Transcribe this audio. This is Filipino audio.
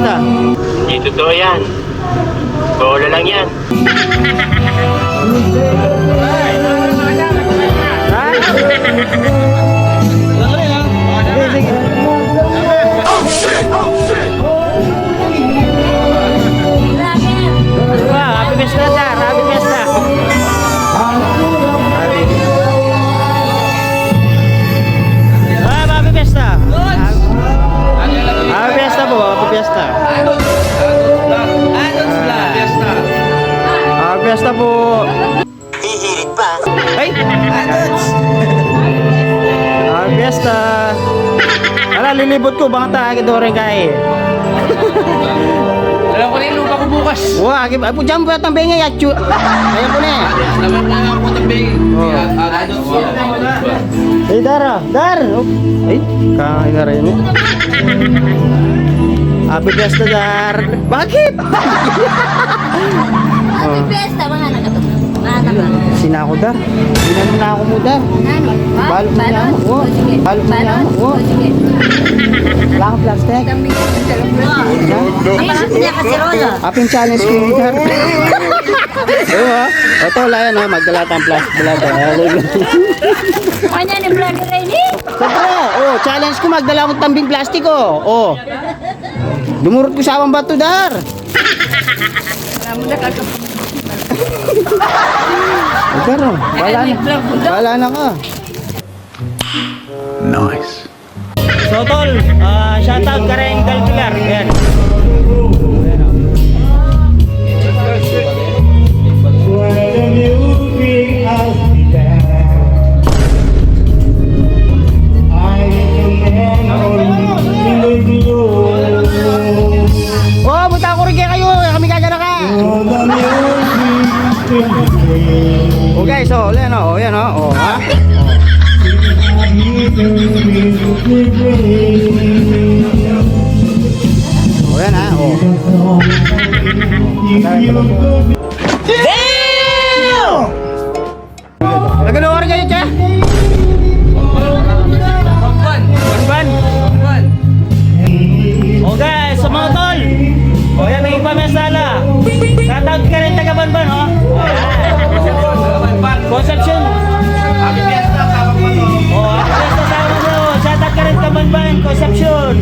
Fiesta. Hindi totoo yan. Bola lang yan. Happy Fiesta, Dar. Happy Fiesta. Happy Fiesta. Happy Fiesta po. Happy Fiesta. Happy Fiesta po. Hihirit pa. Ay! Happy Fiesta. Ala, lilibot ko. Baka tayo ito rin kaya. Alam ko na yung lupa ko bukas. Wah, ako dyan po itang bengi. Ayan po na eh. Naman na ako ng bing. Ay, Dar. Dar! Ay, kain na rin eh. Happy Fiesta, Dar. Bakit? Happy Fiesta, mga anak ito. Mga anak ka. Sina ako, Dar. Sinan na ako mo, Dar. Ano? Balot mo niya ako. O, sige. Balot mo niya ako. O, sige. Wala akong plastic. Dami ka ng talong. Kapalaki niya kasi Rolo. Aping challenge ko yung Dar. Oo, ito wala yan ha. Magdala tayong plastic. Wala tayo. Kanya ni Vlogger Rainy. Siyempre, oh, challenge ko magdala akong tambing plastic oh. Oh. Dumurot ko sa awang bato, Dar. Alam mo na kakapag. Ay, Dar, oh. Bahala na ka. Nice. So, tol, shoutout ka rin Del Pilar. Ayan. Oh, buta ko rin kayo. Kami kagana ka. Okay, so, yan o. Yan o. Oh, ha? Oh, yan ha. Oh. Damn! Nagano ka rin kayo, Che? Banban? Oh guys, sa mga tol. Oh yan, may pamesala. Shoutout ka rin taga Banban, oh. Conception. Happy Fiesta, kapag Oh, happy Fiesta sa ano. Shoutout ka rin taga Banban, Conception.